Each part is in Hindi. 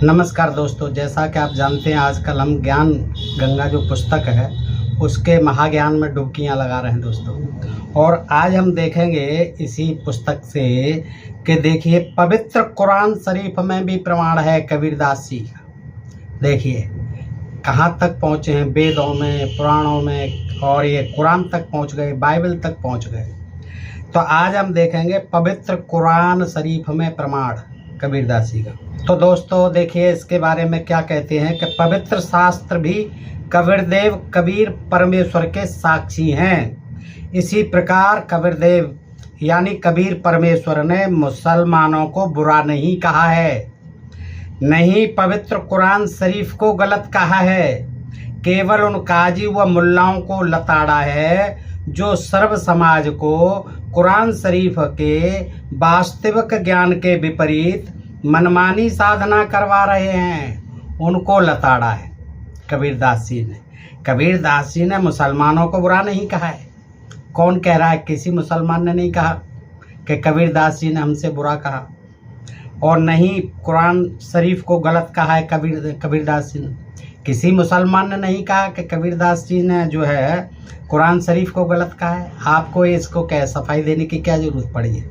नमस्कार दोस्तों, जैसा कि आप जानते हैं आजकल हम ज्ञान गंगा जो पुस्तक है उसके महाज्ञान में डुबकियां लगा रहे हैं दोस्तों। और आज हम देखेंगे इसी पुस्तक से कि देखिए पवित्र कुरान शरीफ में भी प्रमाण है कबीरदास जी का। देखिए कहाँ तक पहुँचे हैं, वेदों में, पुराणों में, और ये कुरान तक पहुँच गए, बाइबल तक पहुँच गए। तो आज हम देखेंगे पवित्र कुरान शरीफ में प्रमाण कबीरदास जी का। तो दोस्तों देखिए इसके बारे में क्या कहते हैं कि पवित्र शास्त्र भी कबीरदेव कबीर परमेश्वर के साक्षी हैं। इसी प्रकार कबीरदेव यानी कबीर परमेश्वर ने मुसलमानों को बुरा नहीं कहा है, नहीं पवित्र कुरान शरीफ को गलत कहा है, केवल उन काजी व मुल्लाओं को लताड़ा है जो सर्व समाज को कुरान शरीफ के वास्तविक ज्ञान के विपरीत मनमानी साधना करवा रहे हैं, उनको लताड़ा है कबीरदास जी ने। कबीरदास जी ने मुसलमानों को बुरा नहीं कहा है। कौन कह रहा है? किसी मुसलमान ने नहीं कहा कि कबीरदास जी ने हमसे बुरा कहा, और नहीं कुरान शरीफ को गलत कहा है कबीरदास जी ने। किसी मुसलमान ने नहीं कहा कि कबीरदास जी ने जो है कुरान शरीफ को गलत कहा है। आपको इसको क्या सफाई देने की क्या जरूरत पड़ी है?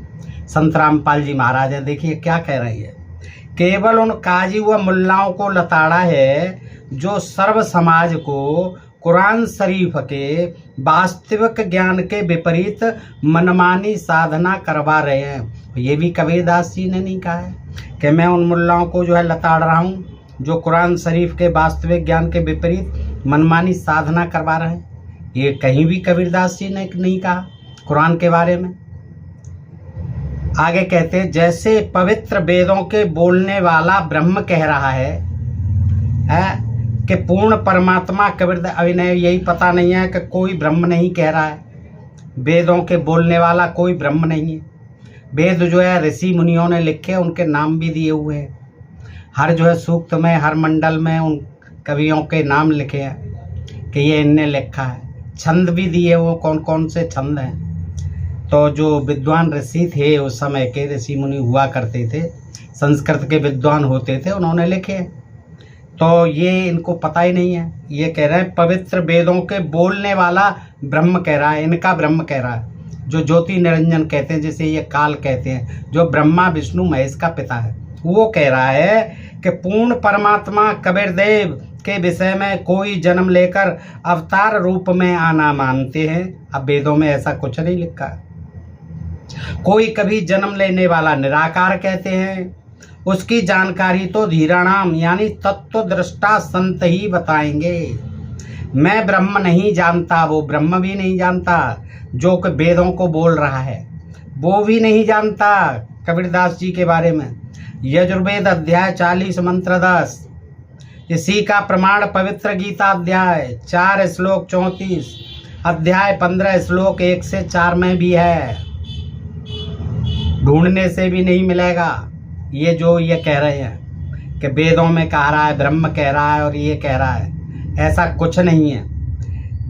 संत रामपाल जी महाराज है, देखिए क्या कह रही है, केवल उन काजी व मुल्लाओं को लताड़ा है जो सर्व समाज को कुरान शरीफ के वास्तविक ज्ञान के विपरीत मनमानी साधना करवा रहे हैं। ये भी कबीरदास जी ने नहीं कहा है कि मैं उन मुल्लाओं को जो है लताड़ रहा हूँ जो कुरान शरीफ के वास्तविक ज्ञान के विपरीत मनमानी साधना करवा रहे हैं। ये कहीं भी कबीरदास जी ने नहीं कहा कुरान के बारे में। आगे कहते हैं जैसे पवित्र वेदों के बोलने वाला ब्रह्म कह रहा है कि पूर्ण परमात्मा कबीरदास, अभी नहीं यही पता नहीं है कि कोई ब्रह्म नहीं कह रहा है, वेदों के बोलने वाला कोई ब्रह्म नहीं है। वेद जो है ऋषि मुनियों ने लिखे, उनके नाम भी दिए हुए हैं, हर जो है सूक्त में, हर मंडल में उन कवियों के नाम लिखे हैं कि ये इनने लिखा है। छंद भी दिए, वो कौन कौन से छंद हैं। तो जो विद्वान ऋषि थे उस समय के, ऋषि मुनि हुआ करते थे, संस्कृत के विद्वान होते थे, उन्होंने लिखे। तो ये इनको पता ही नहीं है। ये कह रहे हैं पवित्र वेदों के बोलने वाला ब्रह्म कह रहा है, इनका ब्रह्म कह रहा है, जो ज्योति निरंजन कहते हैं, जिसे ये काल कहते हैं, जो ब्रह्मा विष्णु महेश का पिता है, वो कह रहा है कि पूर्ण परमात्मा कबीरदेव के विषय में कोई जन्म लेकर अवतार रूप में आना मानते हैं। अब वेदों में ऐसा कुछ नहीं लिखा। कोई कभी जन्म लेने वाला निराकार कहते हैं। उसकी जानकारी तो धीराणाम यानी तत्वदृष्टा संत ही बताएंगे। मैं ब्रह्म नहीं जानता, वो ब्रह्म भी नहीं जानता जो कि वेदों को बोल रहा है, वो भी नहीं जानता कबीरदास जी के बारे में। यजुर्वेद अध्याय 40 मंत्र 10, इसी का प्रमाण पवित्र गीता अध्याय 4 श्लोक 34, अध्याय 15 श्लोक 1 से 4 में भी है। ढूंढने से भी नहीं मिलेगा। ये जो ये कह रहे हैं कि वेदों में कह रहा है, ब्रह्म कह रहा है और ये कह रहा है, ऐसा कुछ नहीं है।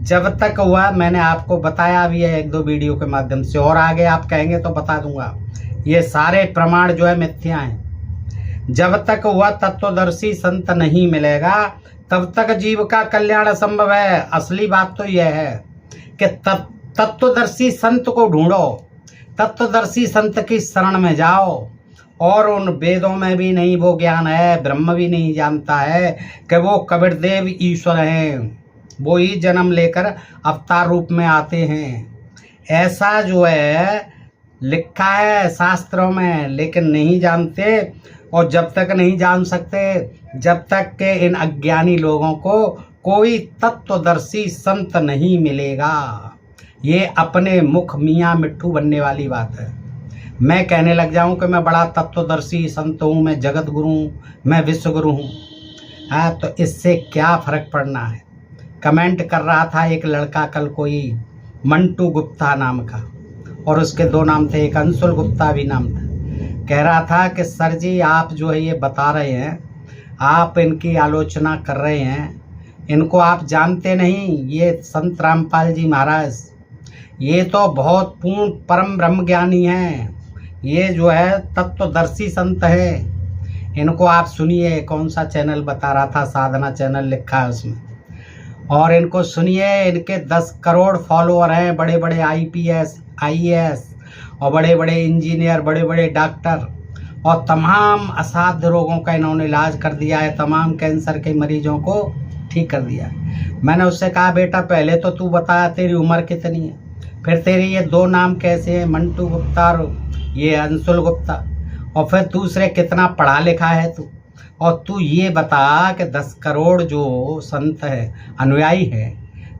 जब तक हुआ, मैंने आपको बताया भी है 1-2 वीडियो के माध्यम से, और आगे आप कहेंगे तो बता दूंगा। ये सारे प्रमाण जो है मिथ्या हैं। जब तक हुआ तत्वदर्शी संत नहीं मिलेगा तब तक जीव का कल्याण असंभव है। असली बात तो यह है कि तत्वदर्शी संत को ढूंढो, तत्वदर्शी संत की शरण में जाओ, और उन वेदों में भी नहीं वो ज्ञान है, ब्रह्म भी नहीं जानता है कि वो कबीरदेव ईश्वर हैं, वो ही जन्म लेकर अवतार रूप में आते हैं। ऐसा जो है लिखा है शास्त्रों में, लेकिन नहीं जानते। और जब तक नहीं जान सकते, जब तक के इन अज्ञानी लोगों को कोई तत्वदर्शी संत नहीं मिलेगा। ये अपने मुख मियाँ मिट्ठू बनने वाली बात है। मैं कहने लग जाऊं कि मैं बड़ा तत्वदर्शी संत हूँ, मैं जगत गुरु हूँ, मैं विश्व गुरु हूँ, हाँ, तो इससे क्या फर्क पड़ना है। कमेंट कर रहा था एक लड़का कल, कोई मंटू गुप्ता नाम का, और उसके 2 नाम थे, एक अंशुल गुप्ता भी नाम था। कह रहा था कि सर जी आप जो है ये बता रहे हैं, आप इनकी आलोचना कर रहे हैं, इनको आप जानते नहीं। ये संत रामपाल जी महाराज, ये तो बहुत पूर्ण परम ब्रह्म ज्ञानी हैं, ये जो है तत्वदर्शी संत है। इनको आप सुनिए, कौन सा चैनल बता रहा था, साधना चैनल लिखा है उसमें, और इनको सुनिए। इनके 10 करोड़ फॉलोअर हैं, बड़े बड़े IPS IAS और बड़े बड़े इंजीनियर, बड़े बड़े डॉक्टर, और तमाम असाध्य रोगों का इन्होंने इलाज कर दिया है, तमाम कैंसर के मरीजों को ठीक कर दिया है। मैंने उससे कहा, बेटा पहले तो तू बता तेरी उम्र कितनी है, फिर तेरे ये 2 नाम कैसे हैं, मंटू गुप्ता और ये अंशुल गुप्ता, और फिर दूसरे कितना पढ़ा लिखा है तू, और तू ये बता कि 10 करोड़ जो संत है, अनुयायी है,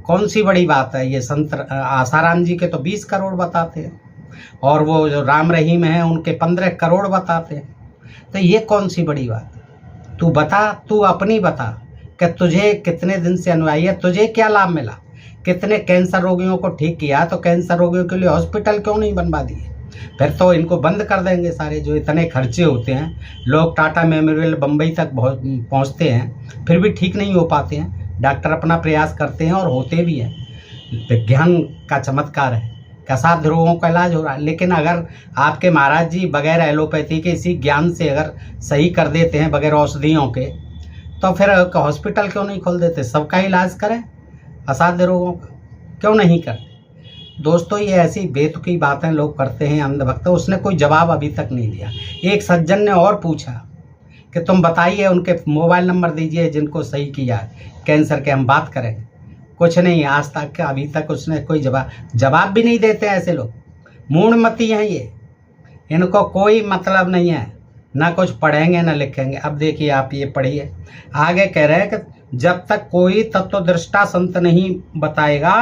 कौन सी बड़ी बात है। ये संत आसाराम जी के तो 20 करोड़ बताते हैं, और वो जो राम रहीम है उनके 15 करोड़ बताते हैं। तो ये कौन सी बड़ी बात, तू बता, तू अपनी बता कि तुझे कितने दिन से अनुयायी है, तुझे क्या लाभ मिला, कितने कैंसर रोगियों को ठीक किया, तो कैंसर रोगियों के लिए हॉस्पिटल क्यों नहीं बनवा दिए। फिर तो इनको बंद कर देंगे सारे, जो इतने खर्चे होते हैं, लोग टाटा मेमोरियल बम्बई तक पहुंचते हैं, फिर भी ठीक नहीं हो पाते हैं। डॉक्टर अपना प्रयास करते हैं और होते भी हैं, विज्ञान का चमत्कार है, असाध्य रोगों का इलाज हो रहा है। लेकिन अगर आपके महाराज जी बगैर एलोपैथी के इसी ज्ञान से अगर सही कर देते हैं, बगैर औषधियों के, तो फिर हॉस्पिटल क्यों नहीं खोल देते, सबका इलाज करें, असाध्य रोगों का क्यों नहीं करते। दोस्तों, ये ऐसी बेतुकी बातें लोग करते हैं, अंधभक्त। उसने कोई जवाब अभी तक नहीं दिया। एक सज्जन ने और पूछा कि तुम बताइए, उनके मोबाइल नंबर दीजिए जिनको सही किया है कैंसर के, हम बात करेंगे। कुछ नहीं, आज तक अभी तक उसने कोई जवाब भी नहीं देते। ऐसे लोग मूढ़मती हैं, ये इनको कोई मतलब नहीं है, ना कुछ पढ़ेंगे ना लिखेंगे। अब देखिए आप ये पढ़िए, आगे कह रहे हैं कि जब तक कोई तत्वदृष्टा संत नहीं बताएगा,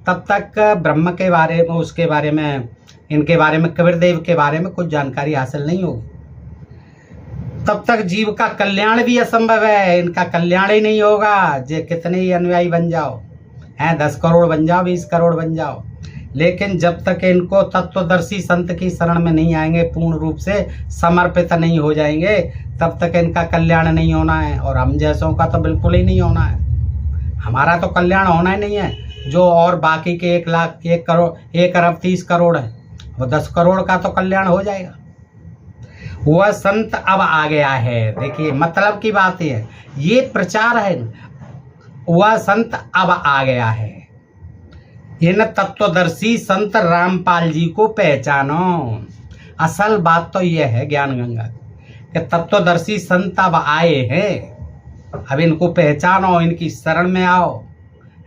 तब तक ब्रह्म के बारे में, उसके बारे में, इनके बारे में, कबीरदेव के बारे में कुछ जानकारी हासिल नहीं होगी, तब तक जीव का कल्याण भी असंभव है। इनका कल्याण ही नहीं होगा। जे कितने ही अनुयायी बन जाओ, हैं 10 करोड़ बन जाओ, 20 करोड़ बन जाओ, लेकिन जब तक इनको तत्वदर्शी संत की शरण में नहीं आएंगे, पूर्ण रूप से समर्पित नहीं हो जाएंगे, तब तक इनका कल्याण नहीं होना है। और हम जैसों का तो बिल्कुल ही नहीं होना है। हमारा तो कल्याण होना ही नहीं है। जो और बाकी के 1 लाख, 1 करोड़, 1 अरब 30 करोड़ है, वो 10 करोड़ का तो कल्याण हो जाएगा। वह संत अब आ गया है। देखिए मतलब की बात है, ये प्रचार है। वह संत अब आ गया है। इन तत्वदर्शी संत रामपाल जी को पहचानो। असल बात तो यह है ज्ञान गंगा कि तत्वदर्शी संत अब आए हैं। अब इनको पहचानो, इनकी शरण में आओ,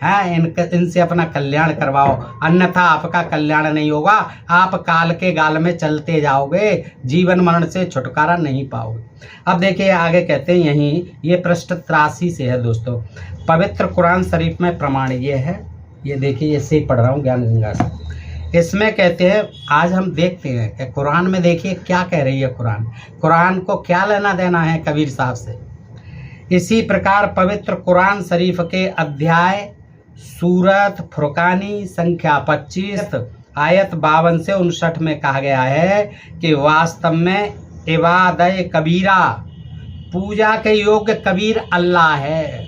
हैं, इनसे अपना कल्याण करवाओ, अन्यथा आपका कल्याण नहीं होगा। आप काल के गाल में चलते जाओगे, जीवन मरण से छुटकारा नहीं पाओगे। अब देखिए आगे कहते हैं, यहीं ये पृष्ठ 83 से है दोस्तों। पवित्र कुरान शरीफ में प्रमाण ये है, ये देखिए, इससे ही पढ़ रहा हूँ ज्ञान गंगा से। इसमें कहते हैं, आज हम देखते हैं कि कुरान में देखिए क्या कह रही है कुरान को क्या लेना देना है कबीर साहब से। इसी प्रकार पवित्र कुरान शरीफ के अध्याय सूरत फुरकानी संख्या 25 आयत 52 से 59 में कहा गया है कि वास्तव में इबादत कबीरा, पूजा के योग्य कबीर अल्लाह है।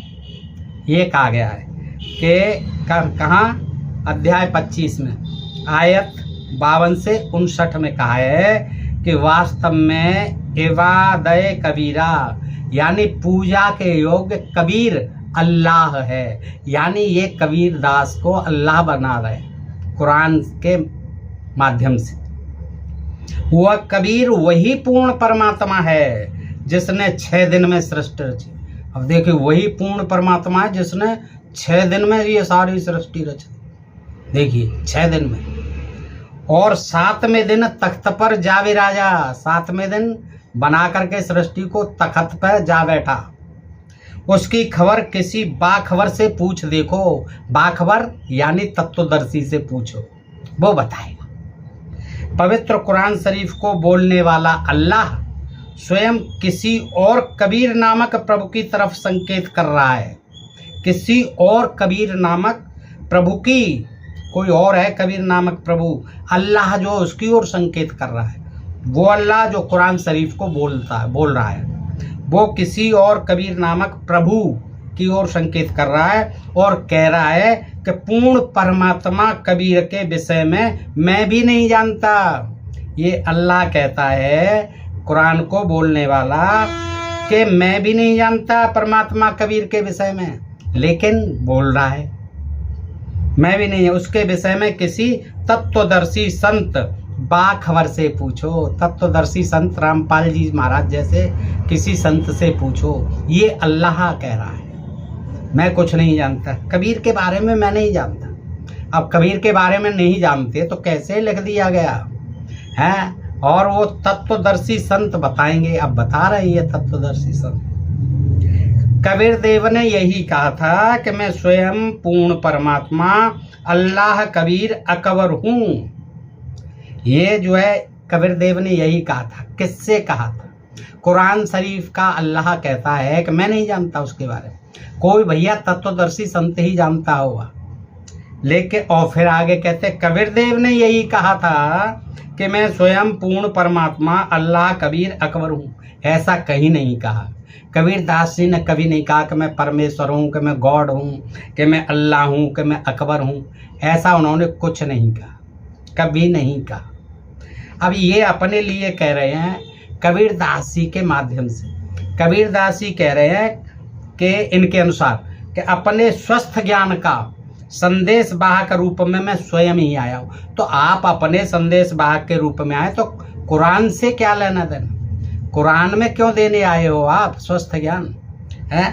ये कहा गया है कि कहाँ, अध्याय 25 में आयत 52 से 59 में कहा है कि वास्तव में इबादत कबीरा, यानी पूजा के योग्य कबीर अल्लाह है। यानी ये कबीर दास को अल्लाह बना रहे कुरान के माध्यम से। वह कबीर वही पूर्ण परमात्मा है जिसने 6 दिन में सृष्टि रची। अब देखिए, वही पूर्ण परमात्मा है जिसने 6 दिन में ये सारी सृष्टि रची। देखिए 6 दिन में, और 7वें दिन तख्त पर जा विराजा। 7वें दिन बना करके सृष्टि को तख्त पर जा बैठा। उसकी खबर किसी बाखबर से पूछ देखो। बाखबर यानी तत्वदर्शी से पूछो, वो बताएगा। पवित्र कुरान शरीफ को बोलने वाला अल्लाह स्वयं किसी और कबीर नामक प्रभु की तरफ संकेत कर रहा है। किसी और कबीर नामक प्रभु की, कोई और है कबीर नामक प्रभु, अल्लाह जो उसकी ओर संकेत कर रहा है। वो अल्लाह जो कुरान शरीफ को बोल रहा है, वो किसी और कबीर नामक प्रभु की ओर संकेत कर रहा है और कह रहा है कि पूर्ण परमात्मा कबीर के विषय में मैं भी नहीं जानता। ये अल्लाह कहता है कुरान को बोलने वाला कि मैं भी नहीं जानता परमात्मा कबीर के विषय में, लेकिन बोल रहा है मैं भी नहीं, उसके विषय में किसी तत्वदर्शी संत बाखबर से पूछो। तत्वदर्शी संत रामपाल जी महाराज जैसे किसी संत से पूछो। ये अल्लाह कह रहा है मैं कुछ नहीं जानता, कबीर के बारे में मैं नहीं जानता। अब कबीर के बारे में नहीं जानते तो कैसे लिख दिया गया है? और वो तत्वदर्शी संत बताएंगे। अब बता रहे हैं ये तत्वदर्शी संत। कबीर देव ने यही कहा था कि मैं स्वयं पूर्ण परमात्मा अल्लाह कबीर अकबर हूँ। ये जो है कबीर देव ने यही कहा था। किससे कहा था? कुरान शरीफ का अल्लाह कहता है कि मैं नहीं जानता उसके बारे में, कोई भैया तत्वदर्शी संत ही जानता होगा। लेकिन और फिर आगे कहते कबीर देव ने यही कहा था कि मैं स्वयं पूर्ण परमात्मा अल्लाह कबीर अकबर हूँ। ऐसा कहीं नहीं कहा। कबीर दास जी ने कभी नहीं कहा कि मैं परमेश्वर हूँ, कि मैं गॉड हूँ, कि मैं अल्लाह हूँ, कि मैं अकबर हूँ। ऐसा उन्होंने कुछ नहीं कहा, कभी नहीं कहा। अब ये अपने लिए कह रहे हैं कबीर दास जी के माध्यम से। कबीर दास जी कह रहे हैं कि इनके अनुसार कि अपने स्वस्थ ज्ञान का संदेश वाहक रूप में मैं स्वयं ही आया हूँ। तो आप अपने संदेश वाहक के रूप में आए तो कुरान से क्या लेना देना? कुरान में क्यों देने आए हो आप स्वस्थ ज्ञान है?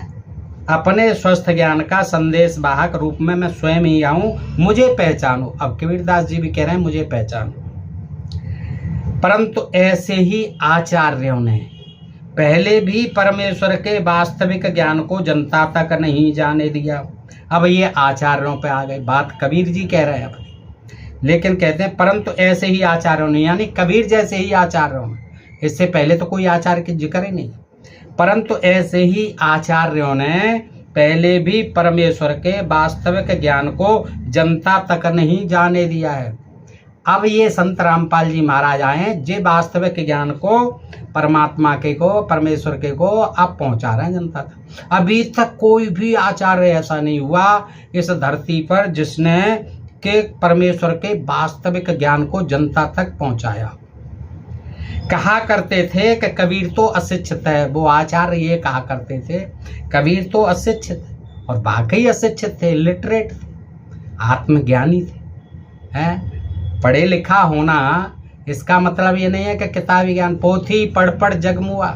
अपने स्वस्थ ज्ञान का संदेश वाहक रूप में मैं स्वयं ही आऊँ, मुझे पहचानो। अब कबीरदास जी भी कह रहे हैं मुझे पहचानो। परंतु ऐसे ही आचार्यों ने पहले भी परमेश्वर के वास्तविक ज्ञान को जनता तक नहीं जाने दिया। अब ये आचार्यों पे आ गए, बात कबीर जी कह रहे हैं अपनी। लेकिन कहते हैं परंतु ऐसे ही आचार्यों ने, यानी कबीर जैसे ही आचार्यों ने, इससे पहले तो कोई आचार्य की जिक्र ही नहीं। परंतु ऐसे ही आचार्यों ने पहले भी परमेश्वर के वास्तविक ज्ञान को जनता तक नहीं जाने दिया है। अब ये संत रामपाल जी महाराज आए जे वास्तविक ज्ञान को, परमात्मा के को, परमेश्वर के को अब पहुंचा रहे हैं जनता तक। अभी तक कोई भी आचार्य ऐसा नहीं हुआ इस धरती पर जिसने के परमेश्वर के वास्तविक ज्ञान को जनता तक पहुंचाया। कहा करते थे कि कबीर तो अशिक्षित है, वो आचार्य ये कहा करते थे कबीर तो अशिक्षित है, और वाकई अशिक्षित थे, लिटरेट थे, आत्मज्ञानी थे। हैं पढ़े लिखा होना इसका मतलब ये नहीं है कि किताबी ज्ञान। पोथी पढ़ पढ़ जगमुआ,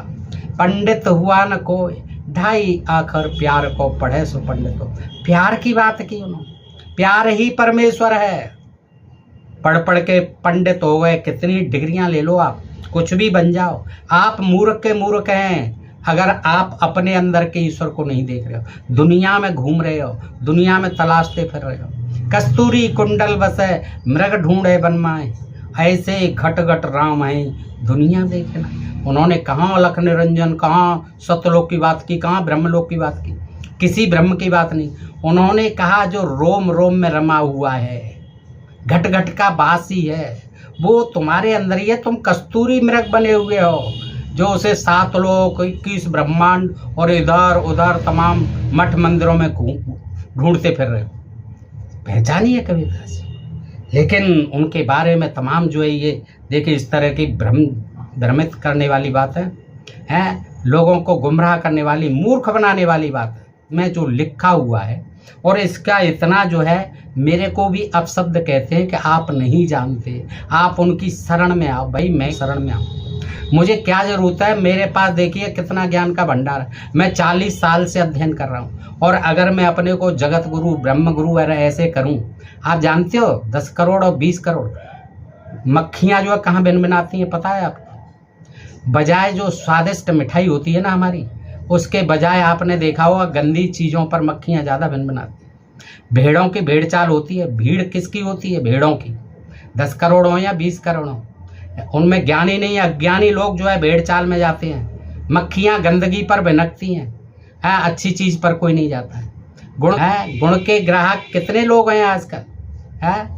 पंडित हुआ न कोई, ढाई आखर प्यार को पढ़े सो पंडित हो। प्यार की बात की उन्होंने, प्यार ही परमेश्वर है। पढ़ पढ़ के पंडित हो गए, कितनी डिग्रियां ले लो आप, कुछ भी बन जाओ। आप मूर्ख के मूर्ख हैं अगर आप अपने अंदर के ईश्वर को नहीं देख रहे हो। दुनिया में घूम रहे हो, दुनिया में तलाशते फिर रहे हो। कस्तूरी कुंडल बसे मृग ढूंढे बनमाए, ऐसे घट घट राम है दुनिया देखना। उन्होंने कहाँ अलख निरंजन, कहाँ सतलोक की बात की, कहाँ ब्रह्मलोक की बात की, किसी ब्रह्म की बात नहीं। उन्होंने कहा जो रोम रोम में रमा हुआ है, घट घट का बासी है, वो तुम्हारे अंदर ही है। तुम कस्तूरी मृग बने हुए हो जो उसे 7 लोक 21 ब्रह्मांड और इधर उधर तमाम मठ मंदिरों में ढूंढते फिर रहे हो। पहचानिए कबीरदास जी। लेकिन उनके बारे में तमाम जो है ये देखिए इस तरह की भ्रमित करने वाली बात है, लोगों को गुमराह करने वाली, मूर्ख बनाने वाली बात में जो लिखा हुआ है। और इसका इतना जो है, मेरे को भी अपशब्द कहते हैं कि आप नहीं जानते, आप उनकी शरण में आओ। भाई मैं शरण में आऊँ, मुझे क्या जरूरत है? मेरे पास देखिए कितना ज्ञान का भंडार है। मैं 40 साल से अध्ययन कर रहा हूँ, और अगर मैं अपने को जगत गुरु, ब्रह्म गुरु ऐसे करूँ, आप जानते हो 10 करोड़ और 20 करोड़ मक्खियाँ जो है कहाँ भिनभिनाती हैं पता है आपको? बजाय जो स्वादिष्ट मिठाई होती है ना हमारी, उसके बजाय आपने देखा होगा गंदी चीज़ों पर मक्खियाँ ज़्यादा भिनभिनाती हैं। भेड़ों की भेड़ चाल होती है। भीड़ किसकी होती है? भेड़ों की। 10 करोड़ हो या 20 करोड़ हो, उनमें ज्ञानी नहीं, अज्ञानी लोग जो है भेड़ चाल में जाते हैं। मक्खियाँ गंदगी पर भिनकती हैं, अच्छी चीज़ पर कोई नहीं जाता है। गुण है, गुण के ग्राहक कितने लोग हैं आजकल? है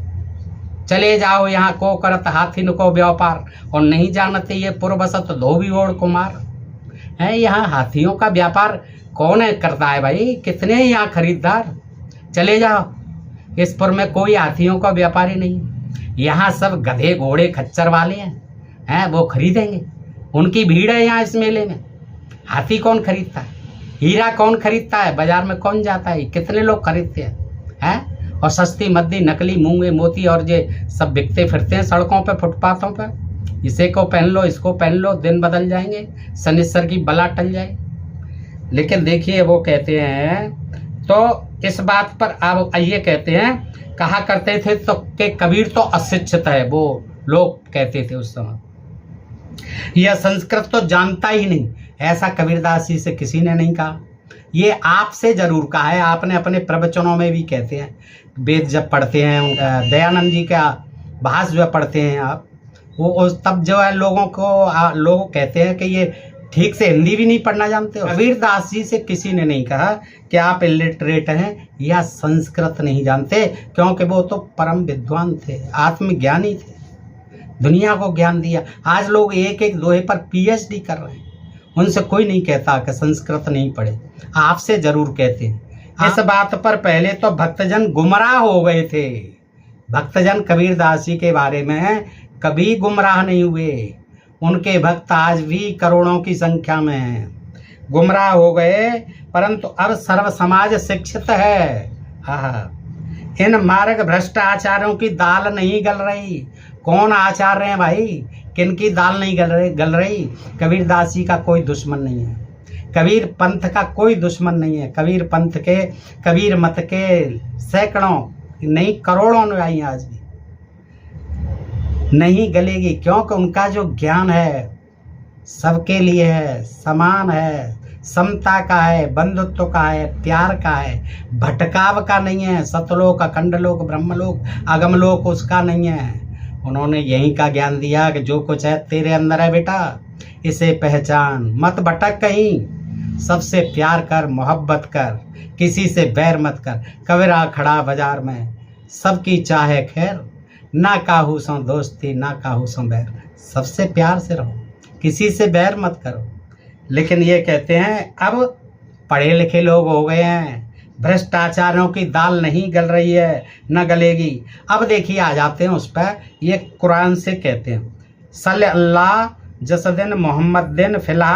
चले जाओ यहाँ को करत हाथिन को व्यापार, और नहीं जानते ये पूर्वसत धोबी ओढ़ कुमार है। यहाँ हाथियों का व्यापार कौन है करता है भाई? कितने हैं यहाँ खरीदार? चले जाओ, इस पुर में कोई हाथियों का व्यापारी नहीं। यहाँ सब गधे घोड़े खच्चर वाले हैं, वो खरीदेंगे। उनकी भीड़ है यहाँ इस मेले में। हाथी कौन खरीदता है, हीरा कौन खरीदता है, बाजार में कौन जाता है, कितने लोग खरीदते हैं? और सस्ती मद्दी नकली मूंगे मोती और ये सब बिकते फिरते हैं सड़कों पे फुटपाथों पर। इसे को पहन लो, इसको पहन लो, दिन बदल जाएंगे, शनिश्चर की बला टल जाए। लेकिन देखिए वो कहते हैं, तो इस बात पर आप ये कहते हैं, कहा करते थे तो कि कबीर तो अशिक्षित है, वो लोग कहते थे उस समय। यह संस्कृत तो जानता ही नहीं, ऐसा कबीरदास जी से किसी ने नहीं कहा। ये आपसे जरूर कहा है, आपने अपने प्रवचनों में भी कहते हैं। वेद जब पढ़ते हैं, दयानंद जी का भाष्य जो पढ़ते हैं आप, वो तब जो है लोग कहते हैं कि ये ठीक से हिंदी भी नहीं पढ़ना जानते हो। कबीरदास जी से किसी ने नहीं कहा कि आप इलिटरेट हैं या संस्कृत नहीं जानते, क्योंकि वो तो परम विद्वान थे, आत्मज्ञानी थे, दुनिया को ज्ञान दिया। आज लोग एक एक दोहे पर पीएचडी कर रहे हैं, उनसे कोई नहीं कहता कि संस्कृत नहीं पढ़े, आपसे जरूर कहते हैं। इस बात पर पहले तो भक्तजन गुमराह हो गए थे। भक्तजन कबीरदास जी के बारे में कभी गुमराह नहीं हुए, उनके भक्त आज भी करोड़ों की संख्या में हैं। गुमराह हो गए, परंतु अब सर्व समाज शिक्षित है। इन मार्ग भ्रष्ट आचार्यों की दाल नहीं गल रही। कौन आचार्य हैं भाई, किनकी दाल नहीं गल रही? कबीरदास जी का कोई दुश्मन नहीं है, कबीर पंथ का कोई दुश्मन नहीं है। कबीर पंथ के, कबीर मत के सैकड़ों नहीं करोड़ों अनुयायी आज भी नहीं गलेगी, क्योंकि उनका जो ज्ञान है सबके लिए है, समान है, समता का है, बंधुत्व का है, प्यार का है, भटकाव का नहीं है। सतलोक, अखंडलोक, ब्रह्मलोक, अगमलोक उसका नहीं है। उन्होंने यही का ज्ञान दिया कि जो कुछ है तेरे अंदर है बेटा, इसे पहचान, मत भटक कहीं, सबसे प्यार कर, मोहब्बत कर, किसी से बैर मत कर। कबीरा खड़ा बाजार में, सबकी चाहे खैर, ना काहू सो दोस्ती, ना काहू सो बैर। सबसे प्यार से रहो, किसी से बैर मत करो। लेकिन ये कहते हैं अब पढ़े लिखे लोग हो गए हैं, भ्रष्टाचारियों की दाल नहीं गल रही है, न गलेगी। अब देखिए आ जाते हैं उस पर, ये कुरान से कहते हैं, सल्ले अल्लाह जसदिन मोहम्मदिन फिला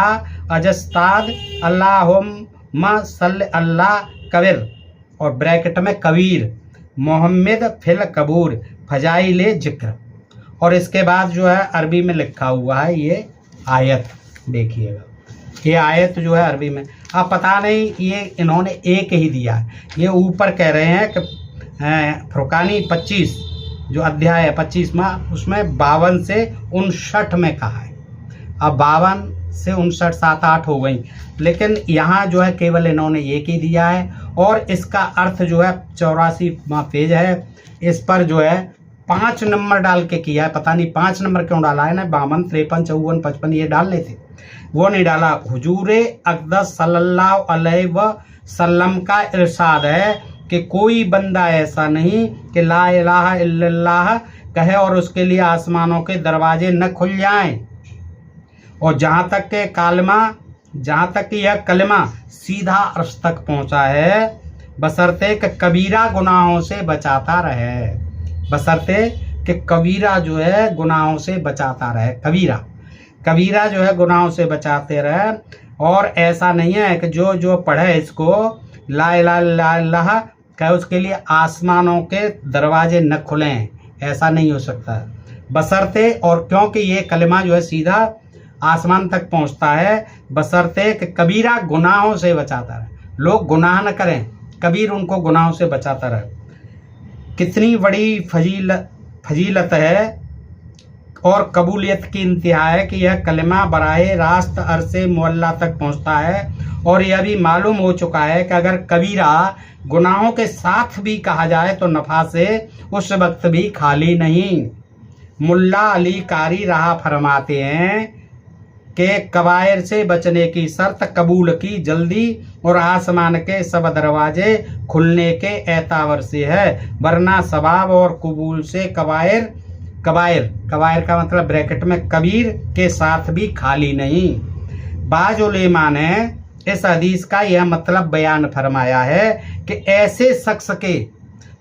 अजस्ताद अल्लाहुम्मा सल्ले अल्लाह कबीर, और ब्रैकेट में कबीर मोहम्मद फिल कबूर फजाइले जिक्र। और इसके बाद जो है अरबी में लिखा हुआ है ये आयत, देखिएगा ये आयत जो है अरबी में। अब पता नहीं ये इन्होंने एक ही दिया है, ये ऊपर कह रहे हैं कि फुरकानी 25 जो अध्याय है 25वां, उसमें 52 से 59 में कहा है। अब 52 से 59 7 8 हो गई, लेकिन यहाँ जो है केवल इन्होंने एक ही दिया है। और इसका अर्थ जो है 84वां पेज है, इस पर जो है 5 नंबर डाल के किया है। पता नहीं 5 नंबर क्यों डाला है ना, 52 53 54 55 ये डालने थे, वो नहीं डाला। हुजूरे अक़दस सल्लल्लाहु अलैहि वसल्लम का इरशाद है कि कोई बंदा ऐसा नहीं कि ला इलाहा इल्लल्लाह कहे और उसके लिए आसमानों के दरवाजे न खुल जाएं। और जहाँ तक कि यह कलमा सीधा अर्श तक पहुँचा है, बशर्ते कि कबीरा गुनाहों से बचाता रहे। बशर्ते कि कबीरा जो है गुनाहों से बचाता रहे, कबीरा जो है गुनाहों से बचाते रहे। और ऐसा नहीं है कि जो पढ़े इसको ला इलाहा इल्लल्लाह कहे उसके लिए आसमानों के दरवाजे न खुलें, ऐसा नहीं हो सकता। बशर्ते, और क्योंकि ये कलमा जो है सीधा आसमान तक पहुंचता है, बशर्ते कि कबीरा गुनाहों से बचाता रहे, लोग गुनाह न करें, कबीर उनको गुनाहों से बचाता रहे। कितनी बड़ी फजीलत है और कबूलियत की इंतहा है कि यह कलमा बराहे रास्त अरसे मुअल्ला तक पहुंचता है। और यह भी मालूम हो चुका है कि अगर कबीरा गुनाहों के साथ भी कहा जाए तो नफा से उस वक्त भी खाली नहीं। मुल्ला अली कारी रहा फरमाते हैं कि कबायर से बचने की शर्त कबूल की जल्दी और आसमान के सब दरवाजे खुलने के एतावर से है, वरना सवाब और कबूल से कबायर का मतलब ब्रैकेट में कबीर के साथ भी खाली नहीं। बाज उलेमा ने इस हदीस का यह मतलब बयान फरमाया है कि ऐसे शख्स के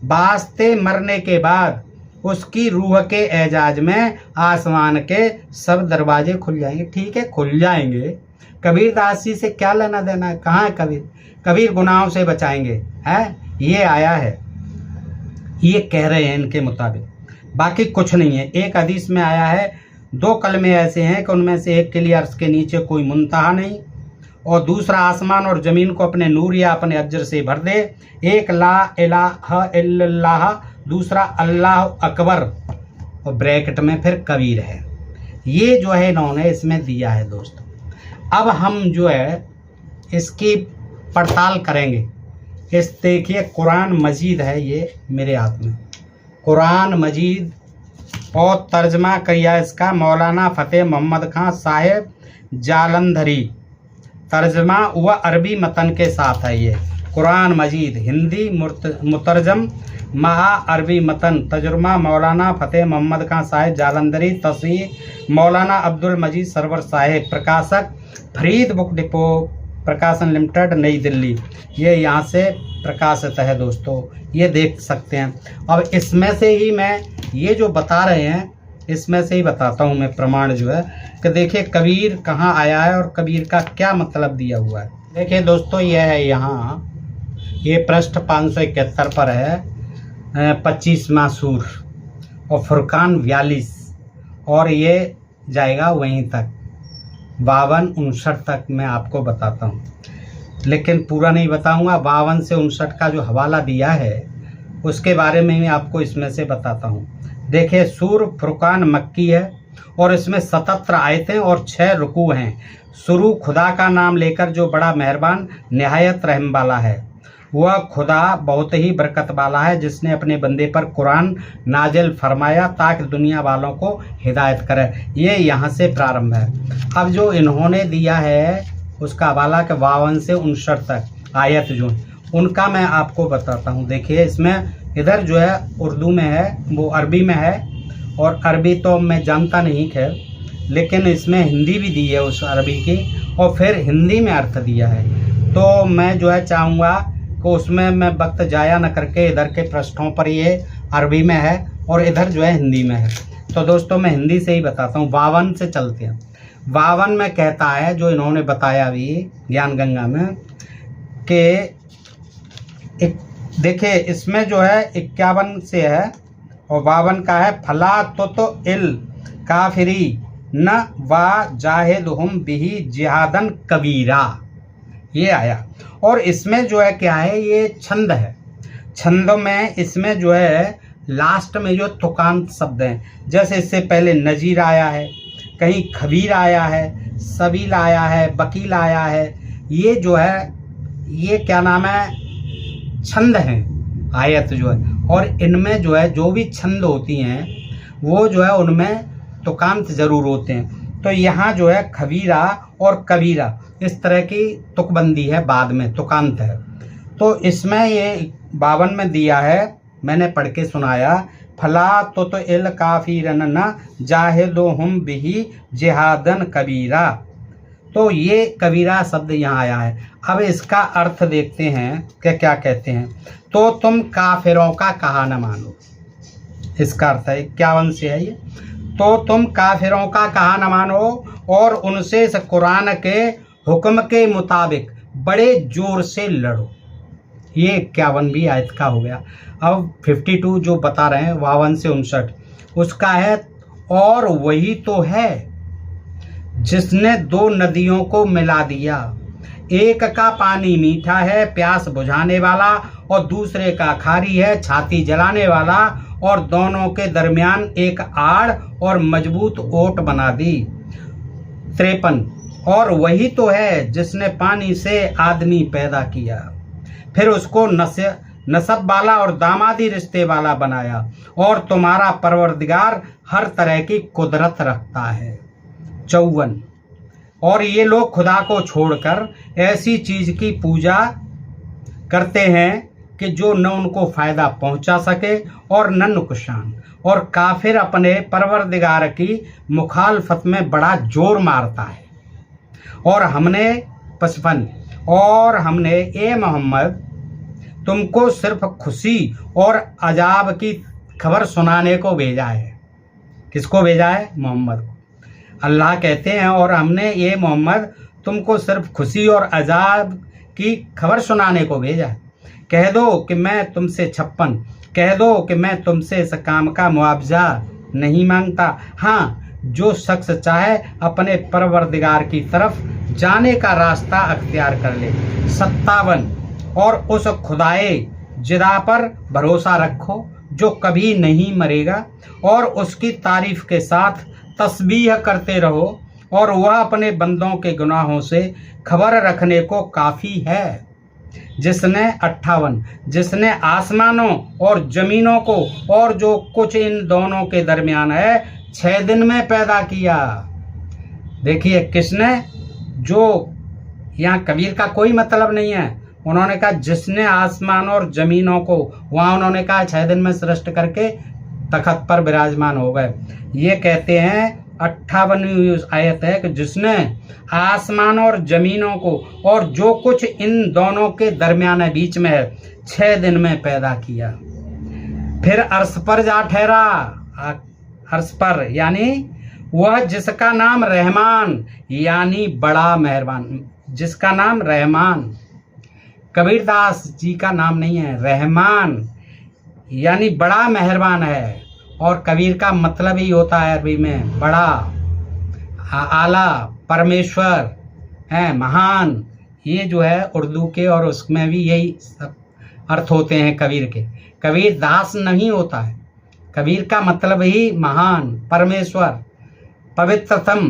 वास्ते मरने के बाद उसकी रूह के एजाज में आसमान के सब दरवाजे खुल जाएंगे। ठीक है, खुल जाएंगे। कबीरदास जी से क्या लेना देना है? कहाँ है कबीर? कबीर गुनाहों से बचाएंगे, है ये आया है, ये कह रहे हैं इनके मुताबिक, बाकी कुछ नहीं है। एक हदीस में आया है 2 कलमे ऐसे हैं कि उनमें से एक के लिए अर्श के नीचे कोई मुंतहा नहीं, और दूसरा आसमान और ज़मीन को अपने नूर या अपने अज्र से भर दे। एक ला इलाहा इल्लल्लाह, दूसरा अल्लाह अकबर, और ब्रैकेट में फिर कबीर है। ये जो है इन्होंने इसमें दिया है दोस्तों। अब हम जो है इसकी पड़ताल करेंगे। इस देखिए कुरान मजीद है, ये मेरे हाथ में कुरान मजीद, और तर्जमा किया इसका मौलाना फ़तेह मोहम्मद खां साहेब जालंधरी। तर्जमा व अरबी मतन के साथ है ये कुरान मजीद, हिंदी मुतरजम महा अरबी मतन, तर्जुमा मौलाना फ़तेह मोहम्मद खां साहेब जालंधरी, तस्वीर मौलाना अब्दुल मजीद सरवर साहेब, प्रकाशक फरीद बुक डिपो प्रकाशन लिमिटेड, नई दिल्ली। ये यहाँ से प्रकाशित है दोस्तों, ये देख सकते हैं। अब इसमें से ही मैं ये जो बता रहे हैं इसमें से ही बताता हूँ मैं प्रमाण जो है कि देखिए कबीर कहाँ आया है और कबीर का क्या मतलब दिया हुआ है। देखिए दोस्तों, यह है यहाँ, ये पृष्ठ 571 पर है 25वां सूर और फुरकान 42, और ये जाएगा वहीं तक 52-59 तक मैं आपको बताता हूँ, लेकिन पूरा नहीं बताऊँगा। 52 से 59 का जो हवाला दिया है उसके बारे में मैं आपको इसमें से बताता हूँ। देखिए सूर फुरकान मक्की है और इसमें 77 आयतें और 6 रुकू हैं। शुरू खुदा का नाम लेकर जो बड़ा मेहरबान निहायत रहम वाला है, वह खुदा बहुत ही बरकत वाला है जिसने अपने बंदे पर कुरान नाजिल फरमाया ताकि दुनिया वालों को हिदायत करे। ये यहाँ से प्रारंभ है। अब जो इन्होंने दिया है उसका हवाला के 52 से 59 तक आयत जो उनका मैं आपको बताता हूँ। देखिए इसमें इधर जो है उर्दू में है, वो अरबी में है, और अरबी तो मैं जानता नहीं खैर, लेकिन इसमें हिंदी भी दी है उस अरबी की, और फिर हिंदी में अर्थ दिया है। तो मैं जो है चाहूँगा कि उसमें मैं वक्त जाया न करके इधर के पृष्ठों पर ये अरबी में है और इधर जो है हिंदी में है। तो दोस्तों मैं हिंदी से ही बताता हूँ। 52 से चलते हैं। 52 में कहता है जो इन्होंने बताया अभी ज्ञान गंगा में कि देखिए इसमें जो है 51 से है और 52 का है फला तो इल काफिरी न वा जाहिदहुम बिही जिहादन कबीरा, ये आया। और इसमें जो है क्या है, ये छंद है। छंद में इसमें जो है लास्ट में जो तुकांत शब्द हैं, जैसे इससे पहले नजीर आया है, कहीं खबीर आया है, सबील आया है, वकील आया है। ये जो है ये क्या नाम है, छंद हैं आयत जो है, और इनमें जो है जो भी छंद होती हैं वो जो है उनमें तुकांत ज़रूर होते हैं। तो यहाँ जो है खबीरा और कबीरा इस तरह की तुकबंदी है, बाद में तुकांत है। तो इसमें ये 52 में दिया है, मैंने पढ़ के सुनाया, फला तो इल काफिरन न जाहिदुहुम बिही जिहादन कबीरा। तो ये कबीरा शब्द यहाँ आया है। अब इसका अर्थ देखते हैं कि क्या कहते हैं। तो तुम काफिरों का कहा न मानो, इसका अर्थ है 51 से है ये। तो तुम काफिरों का कहा न मानो और उनसे इस कुरान के हुक्म के मुताबिक बड़े जोर से लड़ो। ये 51 भी आयत का हो गया। अब 52 जो बता रहे हैं 52 से 59 उसका है, और वही तो है जिसने 2 नदियों को मिला दिया, एक का पानी मीठा है प्यास बुझाने वाला और दूसरे का खारी है छाती जलाने वाला, और दोनों के दरमियान एक आड़ और मजबूत ओट बना दी। 53 और वही तो है जिसने पानी से आदमी पैदा किया, फिर उसको नसब वाला और दामादी रिश्ते वाला बनाया, और तुम्हारा परवरदिगार हर तरह की कुदरत रखता है। 54 और ये लोग खुदा को छोड़कर ऐसी चीज की पूजा करते हैं कि जो न उनको फायदा पहुंचा सके और न नुकसान, और काफिर अपने परवरदिगार की मुखालफत में बड़ा जोर मारता है। और हमने 55 और हमने ए मोहम्मद तुमको सिर्फ खुशी और अजाब की खबर सुनाने को भेजा है। किसको भेजा है? मोहम्मद को। अल्लाह कहते हैं और हमने ये मोहम्मद तुमको सिर्फ खुशी और अजाब की खबर सुनाने को भेजा है। कह दो कि मैं तुमसे 56, कह दो कि मैं तुमसे इस काम का मुआवजा नहीं मांगता। हाँ, जो शख्स चाहे अपने परवरदिगार की तरफ जाने का रास्ता अख्तियार कर ले। 57 और उस खुदाए जिदा पर भरोसा रखो जो कभी नहीं मरेगा और उसकी तारीफ के साथ तस्बीह करते रहो और वह अपने बंदों के गुनाहों से खबर रखने को काफ़ी है। जिसने 58 जिसने आसमानों और ज़मीनों को और जो कुछ इन दोनों के दरमियान है 6 दिन में पैदा किया। देखिए किसने, जो यहाँ कबीर का कोई मतलब नहीं है। उन्होंने कहा जिसने आसमान और ज़मीनों को, वहाँ उन्होंने कहा 6 दिन में सृष्टि करके तखत पर विराजमान हो गए। ये कहते हैं 58वीं आयत है कि जिसने आसमान और ज़मीनों को और जो कुछ इन दोनों के दरमियान है, बीच में है, 6 दिन में पैदा किया। फिर अर्श पर जा ठहरा। अर्श पर यानी वह जिसका नाम रहमान यानी बड़ा मेहरबान, जिसका नाम रहमान, कबीरदास जी का नाम नहीं है, रहमान यानी बड़ा मेहरबान है। और कबीर का मतलब ही होता है अरबी में बड़ा, आला, परमेश्वर है, महान। ये जो है उर्दू के और उसमें भी यही सब अर्थ होते हैं कबीर के। कबीर दास नहीं होता है। कबीर का मतलब ही महान, परमेश्वर, पवित्रतम।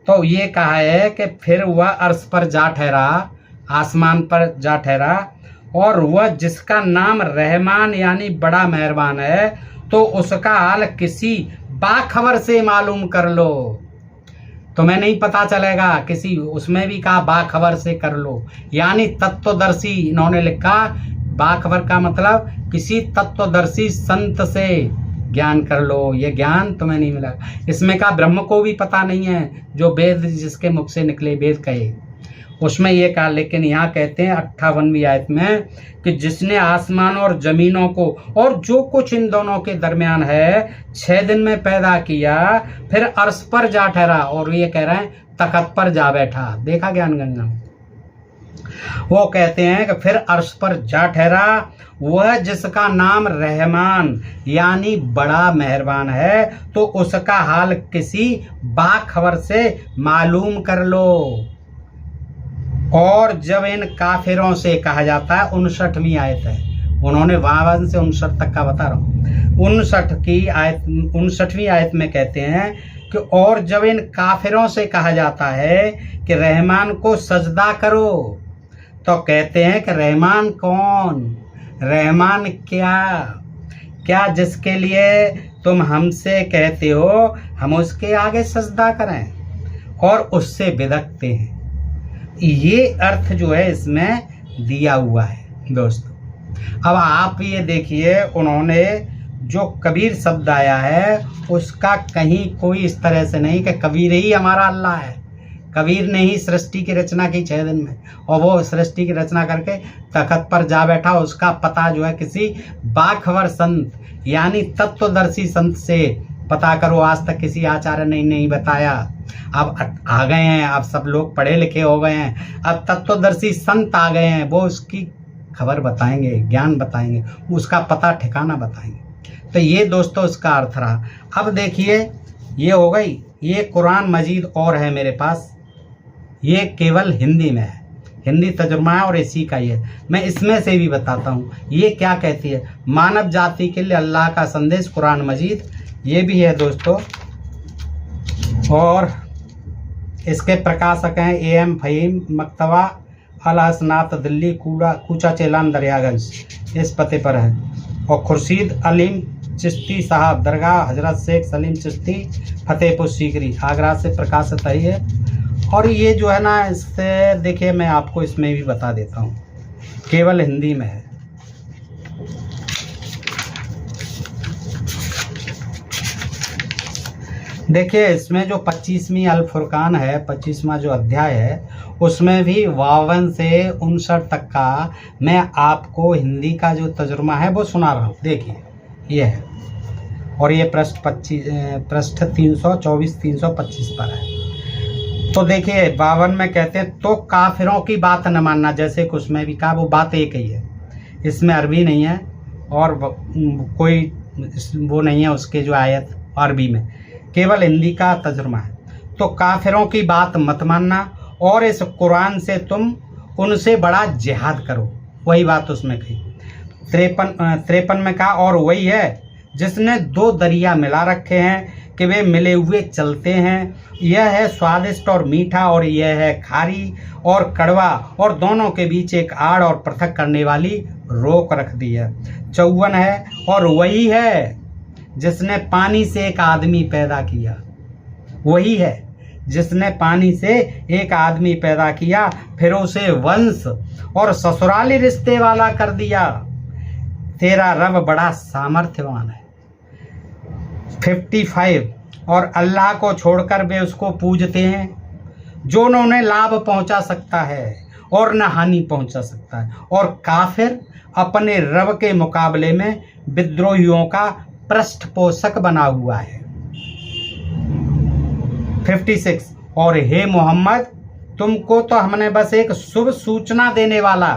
तो ये कहा है कि फिर वह अर्श पर जा ठहरा, आसमान पर जा ठहरा, और वह जिसका नाम रहमान यानी बड़ा मेहरबान है तो उसका हाल किसी बाखबर से मालूम कर लो। तुम्हें नहीं पता चलेगा किसी, उसमें भी कहा बाखबर से कर लो, यानी तत्वदर्शी। इन्होंने लिखा बाखबर का मतलब किसी तत्वदर्शी संत से ज्ञान कर लो। ये ज्ञान तुम्हें नहीं मिला। इसमें कहा ब्रह्म को भी पता नहीं है, जो वेद जिसके मुख से निकले, वेद कहे, उसमें ये कहा। लेकिन यहाँ कहते हैं 58वीं आयत में कि जिसने आसमान और ज़मीनों को और जो कुछ इन दोनों के दरमियान है 6 दिन में पैदा किया, फिर अर्श पर जा ठहरा, और ये कह रहे हैं तखत पर जा बैठा। देखा ज्ञान गंगा, वो कहते हैं कि फिर अर्श पर जा ठहरा वह जिसका नाम रहमान यानी बड़ा मेहरबान है तो उसका हाल किसी बाखबर से मालूम कर लो। और जब इन काफिरों से कहा जाता है, 59वीं आयत है, उन्होंने 52 से 59 तक का बता रहा हूँ। 59वीं आयत में कहते हैं कि और जब इन काफिरों से कहा जाता है कि रहमान को सजदा करो, तो कहते हैं कि रहमान कौन, रहमान क्या जिसके लिए तुम हमसे कहते हो हम उसके आगे सजदा करें, और उससे बिदकते हैं। ये अर्थ जो है इसमें दिया हुआ है दोस्तों। अब आप ये देखिए, उन्होंने जो कबीर शब्द आया है उसका कहीं कोई इस तरह से नहीं कि कबीर ही हमारा अल्लाह है। कबीर ने ही सृष्टि की रचना की 6 दिन में, और वो सृष्टि की रचना करके तखत पर जा बैठा। उसका पता जो है किसी बाखबर संत यानी तत्वदर्शी संत से पता करो। आज तक किसी आचार्य ने नहीं बताया। अब आ गए हैं, अब सब लोग पढ़े लिखे हो गए हैं, अब तत्वदर्शी संत आ गए हैं, वो उसकी खबर बताएंगे, ज्ञान बताएंगे, उसका पता ठिकाना बताएंगे। तो ये दोस्तों इसका अर्थ रहा। अब देखिए ये हो गई, ये कुरान मजीद और है मेरे पास, ये केवल हिंदी में है, हिंदी तर्जुमा है और इसी का ही है। मैं इसमें से भी बताता हूँ ये क्या कहती है। मानव जाति के लिए अल्लाह का संदेश कुरान मजीद, ये भी है दोस्तों, और इसके प्रकाशक हैं AM फ़हीम मकतबा अल हसनात दिल्ली कूचा चेलान दरियागंज, इस पते पर है। और खुर्शीद अलीम चिश्ती साहब दरगाह हजरत शेख सलीम चिश्ती फतेहपुर सीकरी आगरा से प्रकाशित है ये। और ये जो है ना, इससे देखिए मैं आपको इसमें भी बता देता हूँ, केवल हिंदी में है। देखिए इसमें जो 25वीं अल फुरकान है, 25वां जो अध्याय है, उसमें भी 52 से 59 तक का मैं आपको हिंदी का जो तर्जुमा है वो सुना रहा हूँ। देखिए ये है, और ये पृष्ठ 324-325 पर है। तो देखिए 52 में कहते हैं तो काफिरों की बात न मानना, जैसे कि उसमें भी कहा वो बात एक ही है, इसमें अरबी नहीं है और कोई वो नहीं है उसके जो आयत अरबी में, केवल हिंदी का तर्जुमा है। तो काफिरों की बात मत मानना और इस कुरान से तुम उनसे बड़ा जिहाद करो, वही बात उसमें कही। 53 में कहा और वही है जिसने 2 दरिया मिला रखे हैं कि वे मिले हुए चलते हैं, यह है स्वादिष्ट और मीठा और यह है खारी और कड़वा, और दोनों के बीच एक आड़ और पृथक करने वाली रोक रख दी है। 54 है और वही है जिसने पानी से एक आदमी पैदा किया, वही है जिसने पानी से एक आदमी पैदा किया, फिर उसे वंश और ससुराली रिश्ते वाला कर दिया, तेरा रब बड़ा सामर्थ्यवान है। 55 और अल्लाह को छोड़कर वे उसको पूजते हैं जो उन्हें लाभ पहुंचा सकता है और न हानि पहुंचा सकता है, और काफिर अपने रब के मुकाबले में विद्रोहियों का पृष्ठपोषक बना हुआ है। 56 और हे मोहम्मद तुमको तो हमने बस एक शुभ सूचना देने वाला